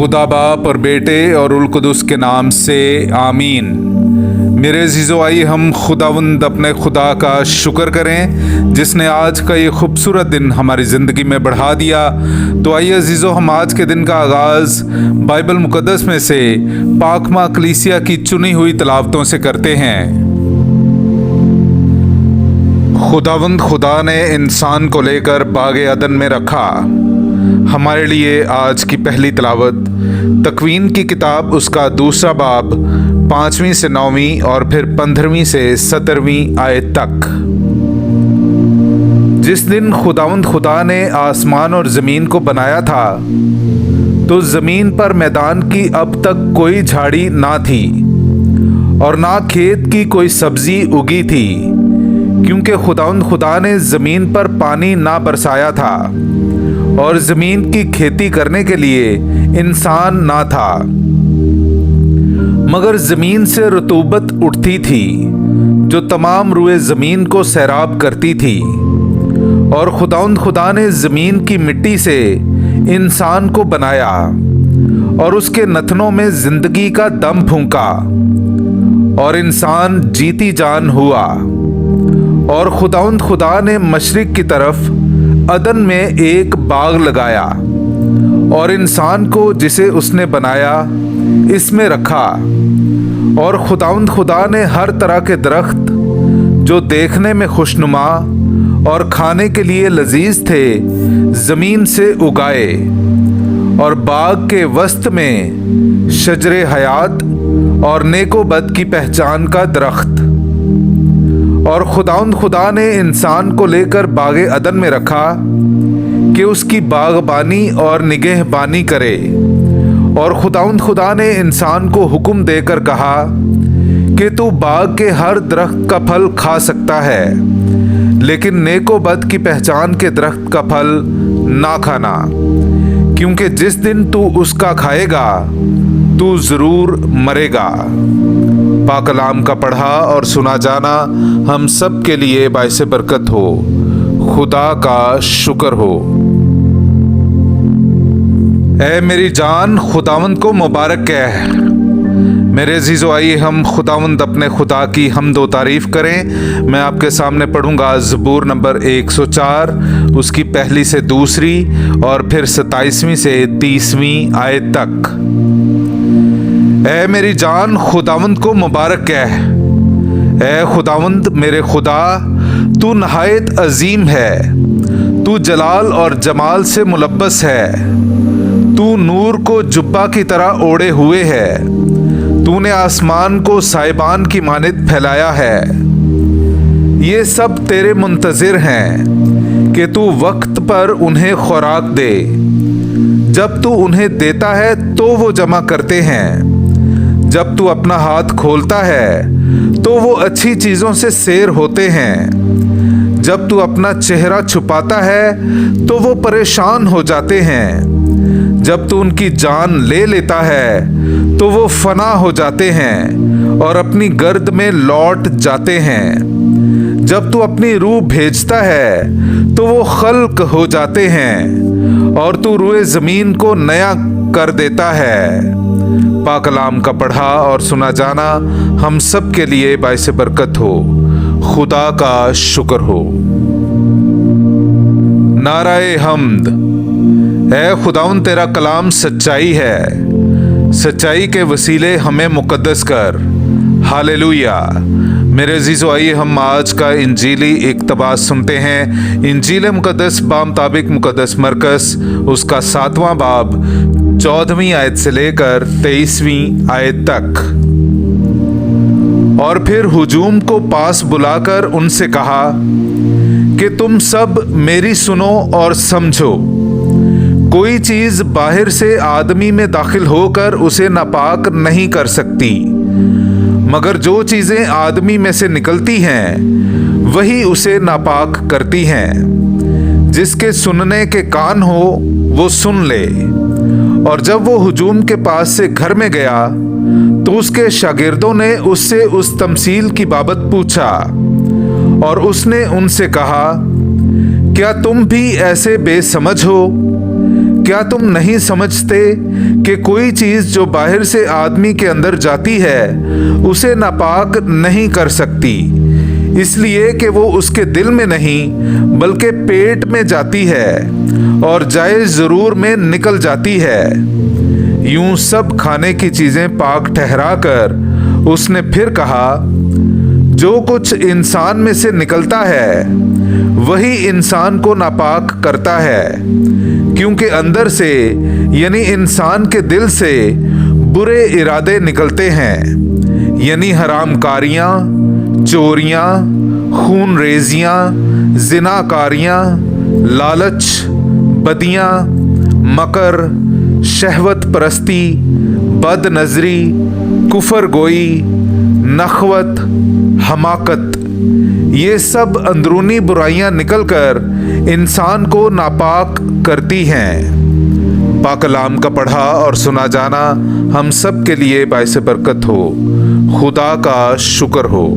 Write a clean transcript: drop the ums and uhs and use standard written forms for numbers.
खुदा बाप और बेटे और उल कुदुस के नाम से आमीन। मेरे अज़ीज़ो, आइए हम खुदावंद अपने खुदा का शुक्र करें जिसने आज का ये खूबसूरत दिन हमारी ज़िंदगी में बढ़ा दिया। तो आइए अज़ीज़ो, हम आज के दिन का आगाज़ बाइबल मुक़द्दस में से पाकमा कलीसिया की चुनी हुई तिलावतों से करते हैं। खुदावंद खुदा ने इंसान को लेकर बागे अदन में रखा। हमारे लिए आज की पहली तिलावत तकवीन की किताब उसका दूसरा बाब 5वीं से 9वीं और फिर 15वीं से 17वीं आयत तक। जिस दिन खुदावंद खुदा ने आसमान और ज़मीन को बनाया था तो ज़मीन पर मैदान की अब तक कोई झाड़ी ना थी और ना खेत की कोई सब्जी उगी थी, क्योंकि खुदावंद खुदा ने ज़मीन पर पानी ना बरसाया था और ज़मीन की खेती करने के लिए इंसान ना था, मगर ज़मीन से रतूबत उठती थी जो तमाम रुए ज़मीन को सैराब करती थी। और खुदावंद खुदा ने ज़मीन की मिट्टी से इंसान को बनाया और उसके नथनों में ज़िंदगी का दम फूंका और इंसान जीती जान हुआ। और खुदावंद खुदा ने मशरिक की तरफ अदन में एक बाग लगाया और इंसान को जिसे उसने बनाया इसमें रखा। और खुदावंद खुदा ने हर तरह के दरख्त जो देखने में खुशनुमा और खाने के लिए लजीज थे ज़मीन से उगाए, और बाग के वस्त में शजरे हयात और नेको बद की पहचान का दरख्त। और खुदावंद खुदा ने इंसान को लेकर बागे अदन में रखा कि उसकी बागबानी और निगहबानी करे। और खुदावंद खुदा ने इंसान को हुक्म देकर कहा कि तू बाग के हर दरख्त का फल खा सकता है, लेकिन नेको बद की पहचान के दरख्त का फल ना खाना, क्योंकि जिस दिन तू उसका खाएगा तू ज़रूर मरेगा। पाक कलाम का पढ़ा और सुना जाना हम सब के लिए बाइसे बरकत हो। खुदा का शुक्र हो। ऐ मेरी जान खुदावंद को मुबारक कह। मेरे अज़ीज़ो, आइए हम खुदावंद अपने खुदा की हम्द व तारीफ़ करें। मैं आपके सामने पढ़ूंगा ज़बूर नंबर 104 उसकी पहली से दूसरी और फिर 27वीं से 30वीं आयत तक। ऐ मेरी जान खुदावंद को मुबारक कह। ऐ खुदावंद मेरे खुदा, तू नहायत अजीम है, तू जलाल और जमाल से मुलब्बस है। तू नूर को जुब्बा की तरह ओढ़े हुए है, तूने आसमान को साइबान की मानित फैलाया है। ये सब तेरे मुंतज़िर हैं कि तू वक्त पर उन्हें खुराक दे। जब तू उन्हें देता है तो वो जमा करते हैं, जब तू अपना हाथ खोलता है तो वो अच्छी चीज़ों से सैर होते हैं। जब तू अपना चेहरा छुपाता है तो वो परेशान हो जाते हैं। जब तू उनकी जान ले लेता है तो वो फना हो जाते हैं और अपनी गर्द में लौट जाते हैं। जब तू अपनी रूह भेजता है तो वो खल्क हो जाते हैं और तू रुए ज़मीन को नया कर देता है। पाक कलाम का पढ़ा और सुना जाना हम सब के लिए बाइसे बरकत हो। खुदा का शुक्र हो। नाराए हम्द। ऐ खुदावंद, तेरा कलाम सच्चाई है, सच्चाई के वसीले हमें मुकद्दस कर। हालेलुया। मेरे अज़ीज़ो, आइए हम आज का इंजीली इक़्तिबास सुनते हैं। इंजील मुक़द्दस बामुताबिक मुक़द्दस मरकस उसका 7वां बाब 14वीं आयत से लेकर 23वीं आयत तक। और फिर हुजूम को पास बुलाकर उनसे कहा कि तुम सब मेरी सुनो और समझो। कोई चीज़ बाहर से आदमी में दाखिल होकर उसे नापाक नहीं कर सकती, मगर जो चीज़ें आदमी में से निकलती हैं वही उसे नापाक करती हैं। जिसके सुनने के कान हो वो सुन ले। और जब वो हुजूम के पास से घर में गया तो उसके शागिर्दों ने उससे उस तमसील की बाबत पूछा और उसने उनसे कहा, क्या तुम भी ऐसे बेसमझ हो क्या तुम नहीं समझते कि कोई चीज जो बाहर से आदमी के अंदर जाती है उसे नापाक नहीं कर सकती, इसलिए कि वो उसके दिल में नहीं बल्कि पेट में जाती है और जाए जरूर में निकल जाती है। यूं सब खाने की चीजें पाक ठहरा कर उसने फिर कहा, जो कुछ इंसान में से निकलता है वही इंसान को नापाक करता है, क्योंकि अंदर से यानी इंसान के दिल से बुरे इरादे निकलते हैं, यानी हरामकारियां, चोरियां, खून रेजियां, जिनाकारियां, लालच, बदियां, मकर, शहवत परस्ती, बद नजरी, कुफर गोई, नखवत, हमाकत, ये सब अंदरूनी बुराइयां निकलकर इंसान को नापाक करती हैं। पाक कलाम का पढ़ा और सुना जाना हम सब के लिए बाइस बरकत हो। खुदा का शुक्र हो।